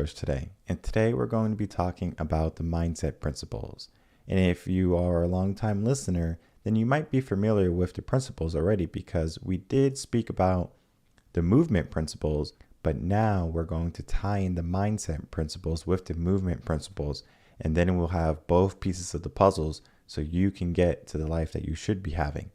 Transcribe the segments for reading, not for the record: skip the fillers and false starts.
today. And today we're going to be talking about the mindset principles. And if you are a long-time listener, then you might be familiar with the principles already because we did speak about the movement principles, but now we're going to tie in the mindset principles with the movement principles. And then we'll have both pieces of the puzzles so you can get to the life that you should be having.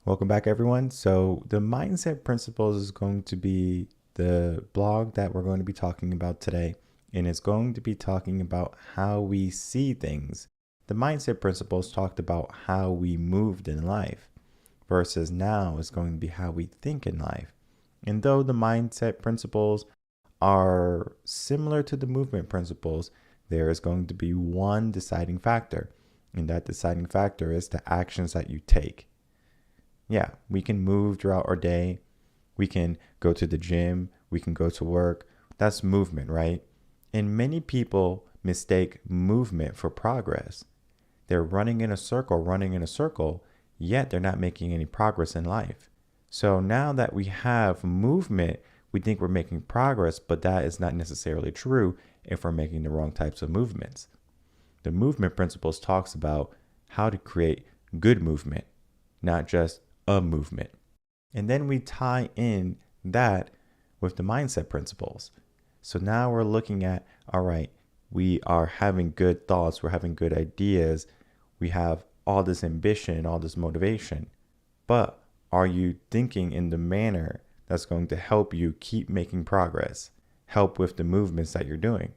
Welcome back, everyone. So the mindset principles is going to be the blog that we're going to be talking about today, and it's going to be talking about how we see things. The mindset principles talked about how we moved in life versus now is going to be how we think in life. And though the mindset principles are similar to the movement principles, there is going to be one deciding factor, and that deciding factor is the actions that you take. Yeah, we can move throughout our day. We can go to the gym. We can go to work. That's movement, right? And many people mistake movement for progress. They're running in a circle, yet they're not making any progress in life. So now that we have movement, we think we're making progress, but that is not necessarily true if we're making the wrong types of movements. The movement principles talks about how to create good movement, not just a movement. And then we tie in that with the mindset principles. So now we're looking at, all right, we are having good thoughts, we're having good ideas, we have all this ambition, all this motivation, but are you thinking in the manner that's going to help you keep making progress, help with the movements that you're doing?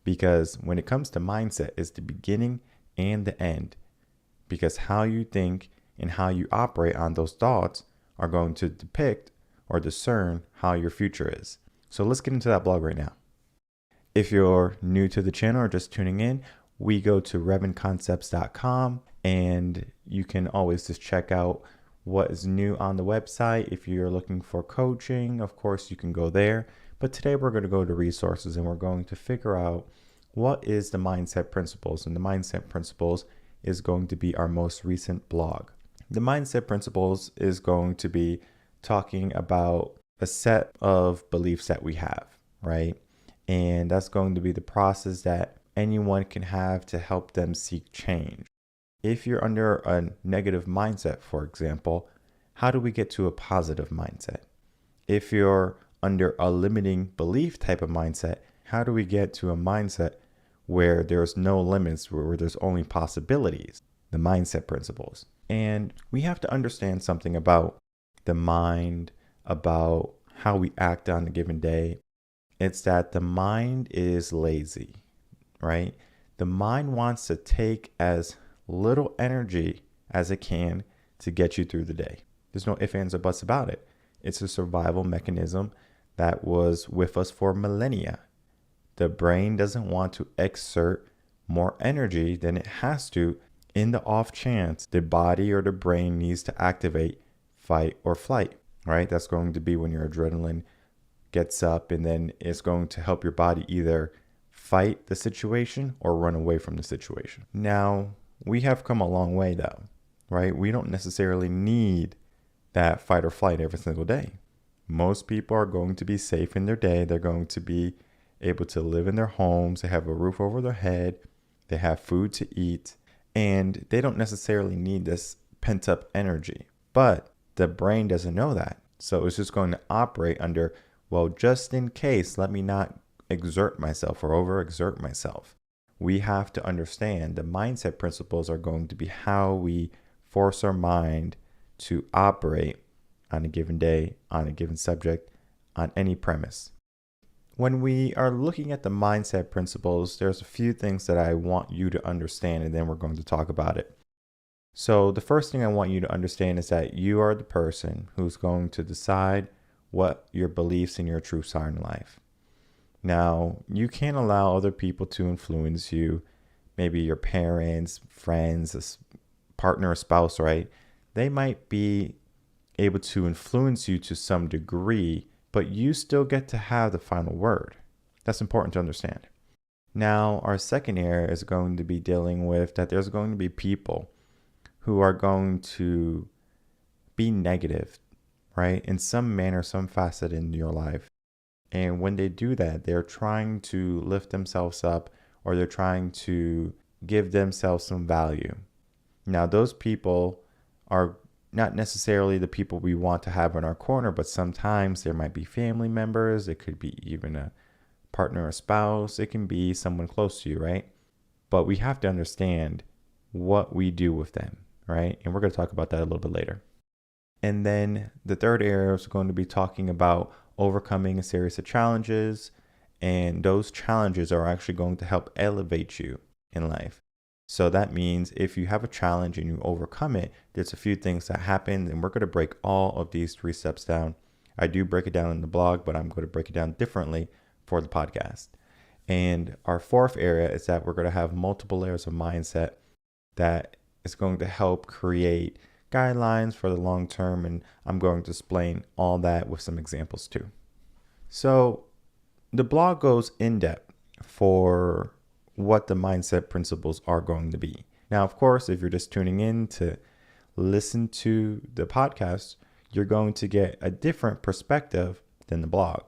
Because when it comes to mindset, it's the beginning and the end, because how you think and how you operate on those thoughts are going to depict or discern how your future is. So let's get into that blog right now. If you're new to the channel or just tuning in, we go to reardenconcepts.com and you can always just check out what is new on the website. If you're looking for coaching, of course, you can go there. But today we're going to go to resources and we're going to figure out what is the mindset principles. And the mindset principles is going to be our most recent blog. The mindset principles is going to be talking about a set of beliefs that we have, right? And that's going to be the process that anyone can have to help them seek change. If you're under a negative mindset, for example, how do we get to a positive mindset? If you're under a limiting belief type of mindset, how do we get to a mindset where there's no limits, where there's only possibilities? The mindset principles. And we have to understand something about the mind, about how we act on a given day. It's that the mind is lazy, right? The mind wants to take as little energy as it can to get you through the day. There's no ifs, ands, or buts about it. It's a survival mechanism that was with us for millennia. The brain doesn't want to exert more energy than it has to in the off chance the body or the brain needs to activate fight or flight, right? That's going to be when your adrenaline gets up, and then it's going to help your body either fight the situation or run away from the situation. Now, we have come a long way though, right? We don't necessarily need that fight or flight every single day. Most people are going to be safe in their day. They're going to be able to live in their homes. They have a roof over their head. They have food to eat. And they don't necessarily need this pent up energy, but the brain doesn't know that. So it's just going to operate under, well, just in case, let me not exert myself or overexert myself. We have to understand the mindset principles are going to be how we force our mind to operate on a given day, on a given subject, on any premise. When we are looking at the mindset principles, there's a few things that I want you to understand, and then we're going to talk about it. So the first thing I want you to understand is that you are the person who's going to decide what your beliefs and your truths are in life. Now, you can't allow other people to influence you, maybe your parents, friends, partner, or spouse, right? They might be able to influence you to some degree, but you still get to have the final word. That's important to understand. Now, our second area is going to be dealing with that there's going to be people who are going to be negative, right? In some manner, some facet in your life. And when they do that, they're trying to lift themselves up, or they're trying to give themselves some value. Now, those people are not necessarily the people we want to have in our corner, but sometimes there might be family members. It could be even a partner or spouse. It can be someone close to you, right? But we have to understand what we do with them, right? And we're going to talk about that a little bit later. And then the third area is going to be talking about overcoming a series of challenges. And those challenges are actually going to help elevate you in life. So that means if you have a challenge and you overcome it, there's a few things that happen, and we're going to break all of these 3 steps down. I do break it down in the blog, but I'm going to break it down differently for the podcast. And our fourth area is that we're going to have multiple layers of mindset that is going to help create guidelines for the long term. And I'm going to explain all that with some examples too. So the blog goes in depth for what the mindset principles are going to be. Now, of course, if you're just tuning in to listen to the podcast, you're going to get a different perspective than the blog.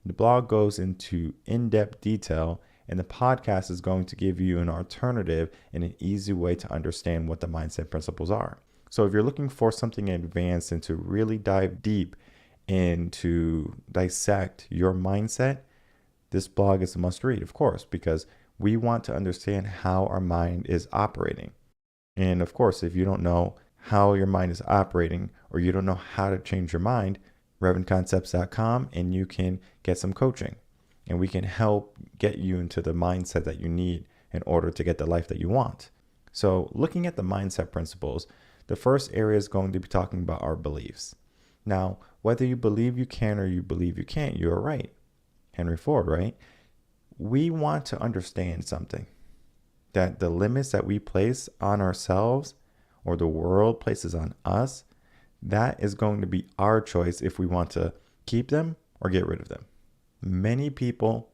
The blog goes into in-depth detail, and the podcast is going to give you an alternative and an easy way to understand what the mindset principles are. So if you're looking for something advanced and to really dive deep and to dissect your mindset, this blog is a must read, of course, because we want to understand how our mind is operating. And of course, if you don't know how your mind is operating, or you don't know how to change your mind, ReardenConcepts.com, and you can get some coaching, and we can help get you into the mindset that you need in order to get the life that you want. So looking at the mindset principles, the first area is going to be talking about our beliefs. Now, whether you believe you can or you believe you can't, you're right. Henry Ford, right? We want to understand something, that the limits that we place on ourselves or the world places on us, that is going to be our choice if we want to keep them or get rid of them. Many people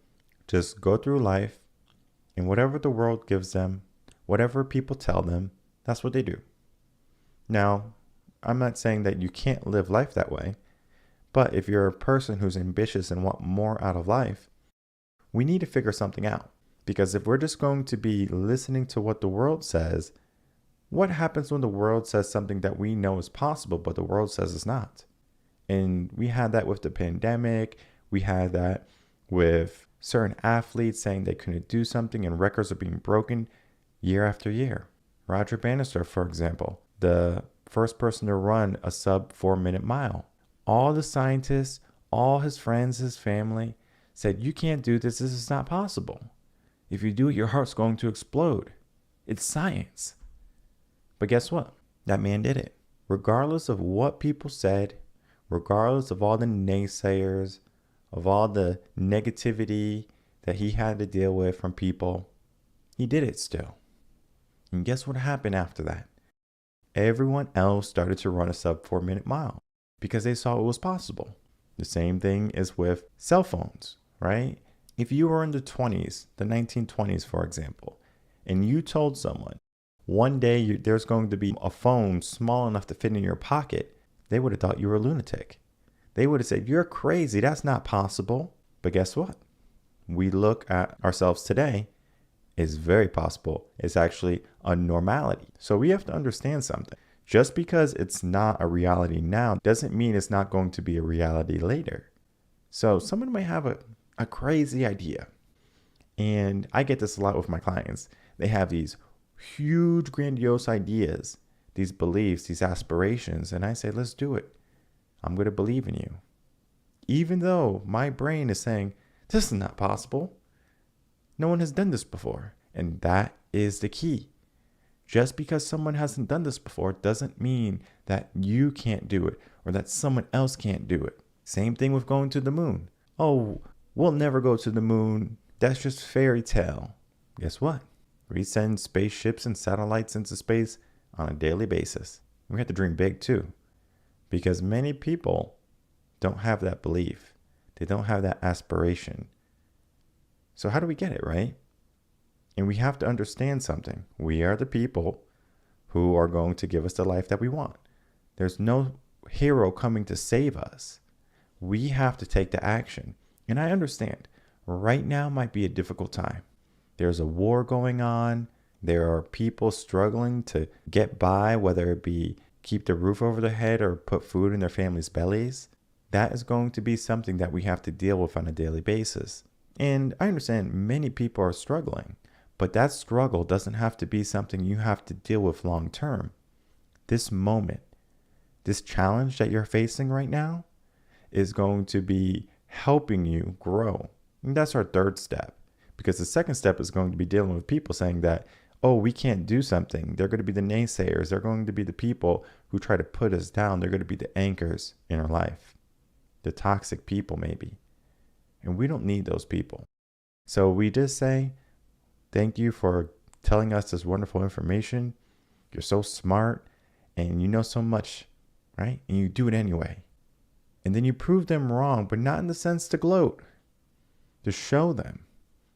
just go through life, and whatever the world gives them, whatever people tell them, that's what they do. Now, I'm not saying that you can't live life that way, but if you're a person who's ambitious and want more out of life, we need to figure something out. Because if we're just going to be listening to what the world says, what happens when the world says something that we know is possible, but the world says it's not? And we had that with the pandemic. We had that with certain athletes saying they couldn't do something, and records are being broken year after year. Roger Bannister, for example, the first person to run a sub 4-minute mile. All the scientists, all his friends, his family said, you can't do this. This is not possible. If you do it, your heart's going to explode. It's science. But guess what? That man did it. Regardless of what people said, regardless of all the naysayers, of all the negativity that he had to deal with from people, he did it still. And guess what happened after that? Everyone else started to run a sub 4-minute mile because they saw it was possible. The same thing is with cell phones, right? If you were in the 20s, the 1920s, for example, and you told someone one day there's going to be a phone small enough to fit in your pocket, they would have thought you were a lunatic. They would have said, you're crazy. That's not possible. But guess what? We look at ourselves today. It's very possible. It's actually a normality. So we have to understand something. Just because it's not a reality now doesn't mean it's not going to be a reality later. So someone might have a crazy idea. And I get this a lot with my clients. They have these huge, grandiose ideas, these beliefs, these aspirations. And I say, let's do it. I'm going to believe in you. Even though my brain is saying, this is not possible. No one has done this before. And that is the key. Just because someone hasn't done this before doesn't mean that you can't do it or that someone else can't do it. Same thing with going to the moon. Oh, we'll never go to the moon. That's just fairy tale. Guess what? We send spaceships and satellites into space on a daily basis. We have to dream big too, because many people don't have that belief. They don't have that aspiration. So how do we get it, right? And we have to understand something. We are the people who are going to give us the life that we want. There's no hero coming to save us. We have to take the action. And I understand right now might be a difficult time. There's a war going on. There are people struggling to get by, whether it be keep the roof over their head or put food in their families' bellies. That is going to be something that we have to deal with on a daily basis. And I understand many people are struggling, but that struggle doesn't have to be something you have to deal with long term. This moment, this challenge that you're facing right now is going to be helping you grow. And that's our third step, because the second step is going to be dealing with people saying that, oh, we can't do something. They're going to be the naysayers. They're going to be the people who try to put us down. They're going to be the anchors in our life, the toxic people maybe. And we don't need those people. So we just say, thank you for telling us this wonderful information. You're so smart and you know so much, right? And you do it anyway. And then you prove them wrong, but not in the sense to gloat, to show them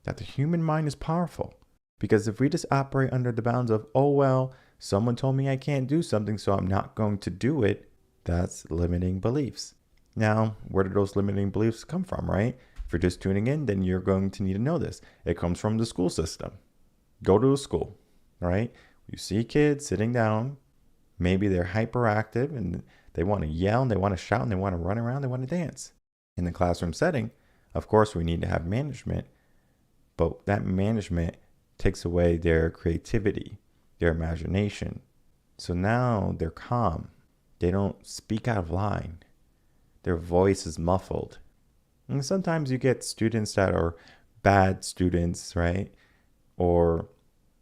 that the human mind is powerful. Because if we just operate under the bounds of, oh, well, someone told me I can't do something, so I'm not going to do it, that's limiting beliefs. Now, where do those limiting beliefs come from, right? If you're just tuning in, then you're going to need to know this. It comes from the school system. Go to a school, right? You see kids sitting down. Maybe they're hyperactive and they want to yell and they want to shout and they want to run around, they want to dance. In the classroom setting, of course, we need to have management, but that management takes away their creativity, their imagination. So now they're calm. They don't speak out of line. Their voice is muffled. And sometimes you get students that are bad students, right? Or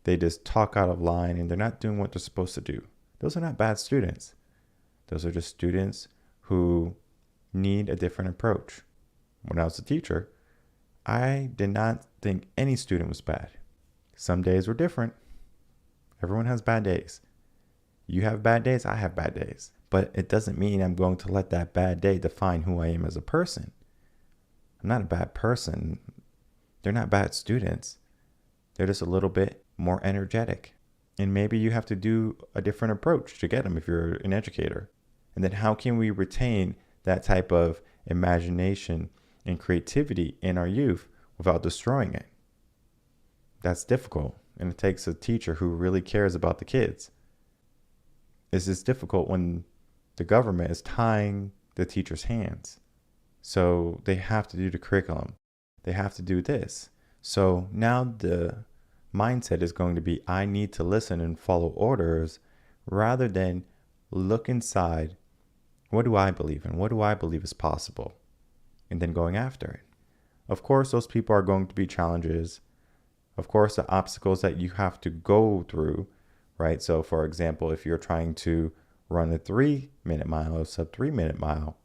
they just talk out of line and they're not doing what they're supposed to do. Those are not bad students. Those are just students who need a different approach. When I was a teacher, I did not think any student was bad. Some days were different. Everyone has bad days. You have bad days, I have bad days. But it doesn't mean I'm going to let that bad day define who I am as a person. I'm not a bad person. They're not bad students. They're just a little bit more energetic. And maybe you have to do a different approach to get them if you're an educator. And then how can we retain that type of imagination and creativity in our youth without destroying it? That's difficult. And it takes a teacher who really cares about the kids. It's just difficult when the government is tying the teacher's hands. So they have to do the curriculum. They have to do this. So now the mindset is going to be, I need to listen and follow orders rather than look inside. What do I believe in? What do I believe is possible? And then going after it. Of course, those people are going to be challenges. Of course, the obstacles that you have to go through, right? So for example, if you're trying to run a 3-minute mile or sub 3-minute mile,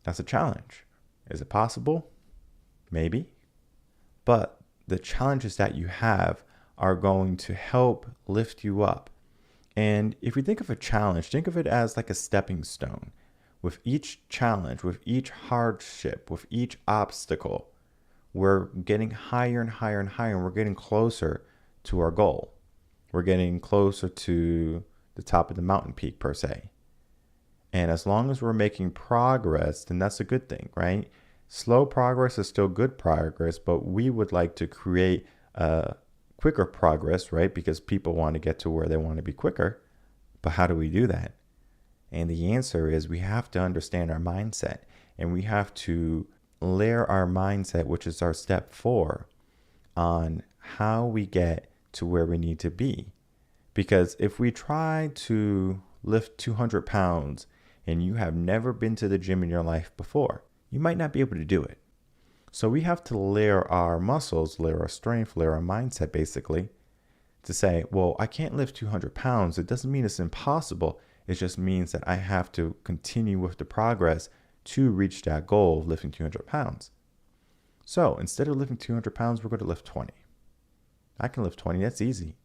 that's a challenge. Is it possible? Maybe. But the challenges that you have are going to help lift you up. And if you think of a challenge, think of it as like a stepping stone. With each challenge, with each hardship, with each obstacle, we're getting higher and higher and higher, and we're getting closer to our goal. We're getting closer to the top of the mountain peak, per se. And as long as we're making progress, then that's a good thing, right? Slow progress is still good progress, but we would like to create quicker progress, right? Because people want to get to where they want to be quicker. But how do we do that? And the answer is we have to understand our mindset, and we have to layer our mindset, which is our step 4, on how we get to where we need to be. Because if we try to lift 200 pounds and you have never been to the gym in your life before, you might not be able to do it. So we have to layer our muscles, layer our strength, layer our mindset, basically, to say, well, I can't lift 200 pounds. It doesn't mean it's impossible. It just means that I have to continue with the progress to reach that goal of lifting 200 pounds. So instead of lifting 200 pounds, we're going to lift 20. I can lift 20. That's easy.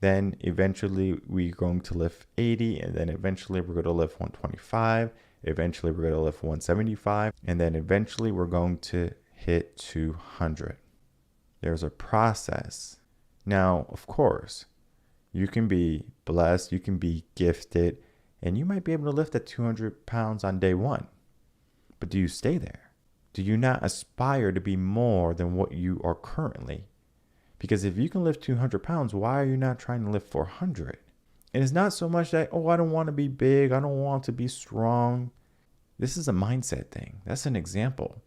Then eventually we're going to lift 80, and then eventually we're going to lift 125. Eventually we're going to lift 175, and then eventually we're going to hit 200. There's a process. Now, of course, you can be blessed, you can be gifted, and you might be able to lift at 200 pounds on day one. But do you stay there? Do you not aspire to be more than what you are currently? Because if you can lift 200 pounds, why are you not trying to lift 400? And it's not so much that, oh, I don't want to be big, I don't want to be strong. This is a mindset thing. That's an example.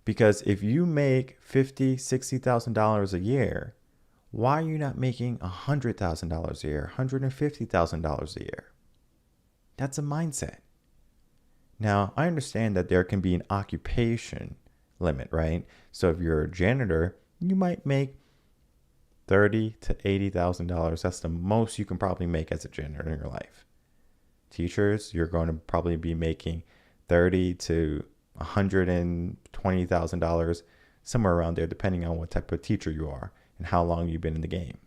Because if you make $50,000, $60,000 a year, why are you not making $100,000 a year, $150,000 a year? That's a mindset. Now, I understand that there can be an occupation limit, right? So if you're a janitor, you might make $30,000 to $80,000. That's the most you can probably make as a janitor in your life. Teachers, you're going to probably be making $30,000 to $120,000, somewhere around there, depending on what type of teacher you are and how long you've been in the game.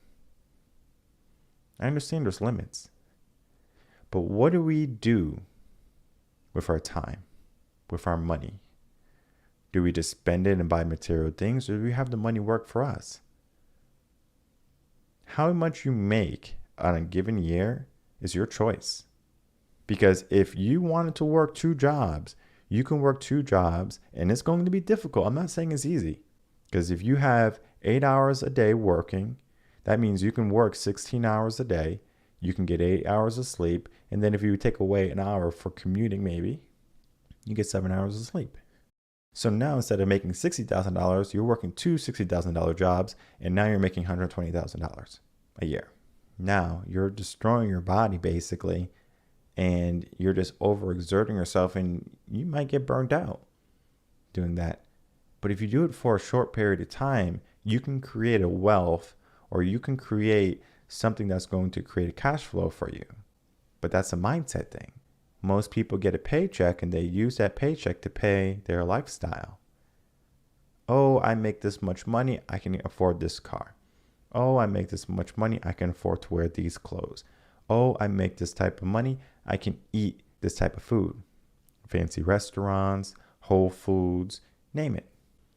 I understand there's limits. But what do we do with our time, with our money? Do we just spend it and buy material things, or do we have the money work for us? How much you make on a given year is your choice. Because if you wanted to work 2 jobs, you can work 2 jobs, and it's going to be difficult. I'm not saying it's easy. Because if you have 8 hours a day working, that means you can work 16 hours a day. You can get 8 hours of sleep. And then if you take away an hour for commuting, maybe, you get 7 hours of sleep. So now instead of making $60,000, you're working 2 $60,000 jobs, and now you're making $120,000 a year. Now you're destroying your body basically, and you're just overexerting yourself, and you might get burned out doing that. But if you do it for a short period of time, you can create a wealth, or you can create something that's going to create a cash flow for you. But that's a mindset thing. Most people get a paycheck and they use that paycheck to pay their lifestyle. Oh, I make this much money, I can afford this car. Oh, I make this much money, I can afford to wear these clothes. Oh, I make this type of money, I can eat this type of food. Fancy restaurants, Whole Foods, name it.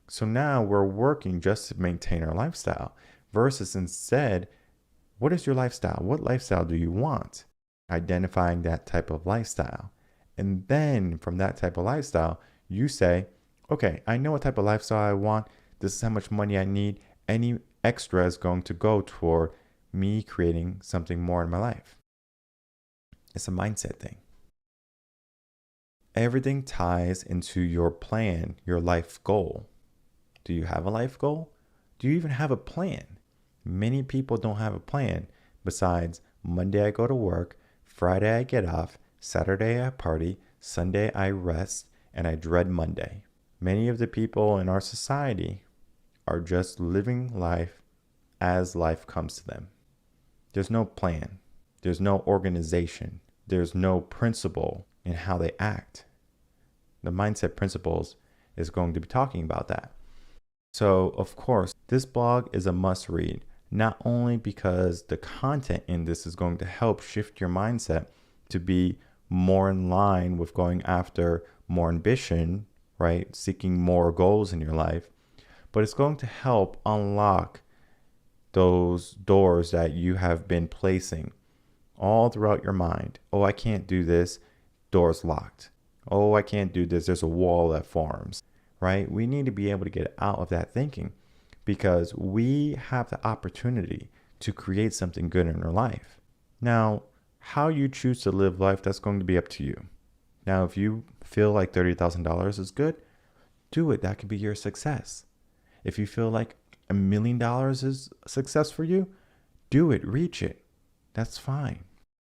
So now we're working just to maintain our lifestyle versus instead, what is your lifestyle? What lifestyle do you want? Identifying that type of lifestyle. And then from that type of lifestyle, you say, okay, I know what type of lifestyle I want. This is how much money I need. Any extra is going to go toward me creating something more in my life. It's a mindset thing. Everything ties into your plan, your life goal. Do you have a life goal? Do you even have a plan? Many people don't have a plan besides Monday I go to work, Friday I get off, Saturday I party, Sunday I rest, and I dread Monday. Many of the people in our society are just living life as life comes to them. There's no plan. There's no organization. There's no principle in how they act. The mindset principles is going to be talking about that. So, of course, this blog is a must read, not only because the content in this is going to help shift your mindset to be more in line with going after more ambition, right? Seeking more goals in your life, but it's going to help unlock those doors that you have been placing all throughout your mind. Oh, I can't do this. Door's locked. Oh, I can't do this. There's a wall that forms, right? We need to be able to get out of that thinking because we have the opportunity to create something good in our life. Now, how you choose to live life, that's going to be up to you. Now, if you feel like $30,000 is good, do it. That could be your success. If you feel like $1 million is success for you, do it, reach it. That's fine.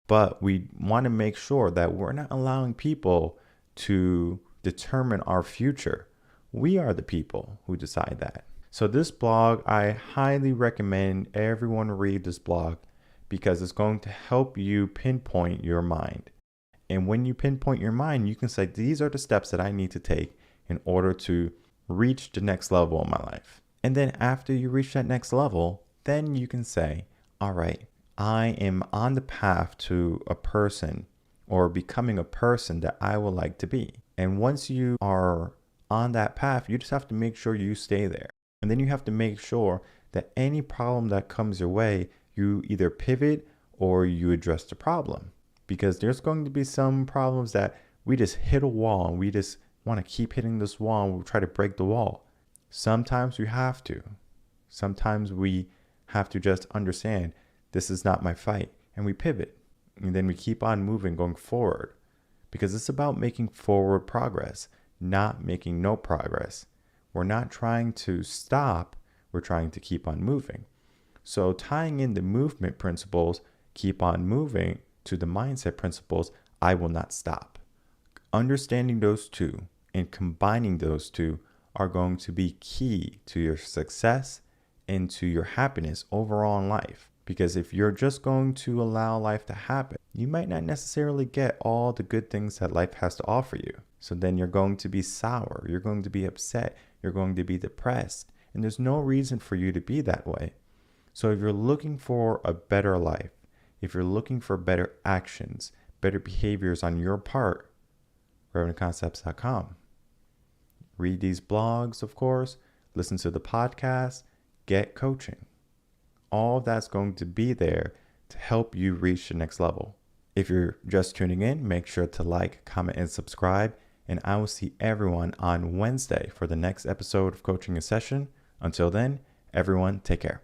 But we want to make sure that we're not allowing people to determine our future. We are the people who decide that. So this blog, I highly recommend everyone read this blog because it's going to help you pinpoint your mind. And when you pinpoint your mind, you can say, these are the steps that I need to take in order to reach the next level in my life. And then after you reach that next level, then you can say, all right, I am on the path to a person or becoming a person that I would like to be. And once you are on that path, you just have to make sure you stay there. And then you have to make sure that any problem that comes your way, you either pivot or you address the problem. Because there's going to be some problems that we just hit a wall and we just want to keep hitting this wall and we'll try to break the wall. Sometimes we have to. Sometimes we have to just understand this is not my fight and we pivot. And then we keep on moving, going forward. Because it's about making forward progress, not making no progress. We're not trying to stop, we're trying to keep on moving. So tying in the movement principles, keep on moving, to the mindset principles, I will not stop. Understanding those two and combining those two are going to be key to your success and to your happiness overall in life. Because if you're just going to allow life to happen, you might not necessarily get all the good things that life has to offer you. So then you're going to be sour, you're going to be upset, you're going to be depressed, and there's no reason for you to be that way. So if you're looking for a better life, if you're looking for better actions, better behaviors on your part, ReardenConcepts.com. Read these blogs, of course, listen to the podcast, get coaching. All of that's going to be there to help you reach the next level. If you're just tuning in, make sure to like, comment, and subscribe. And I will see everyone on Wednesday for the next episode of Coaching a Session. Until then, everyone, take care.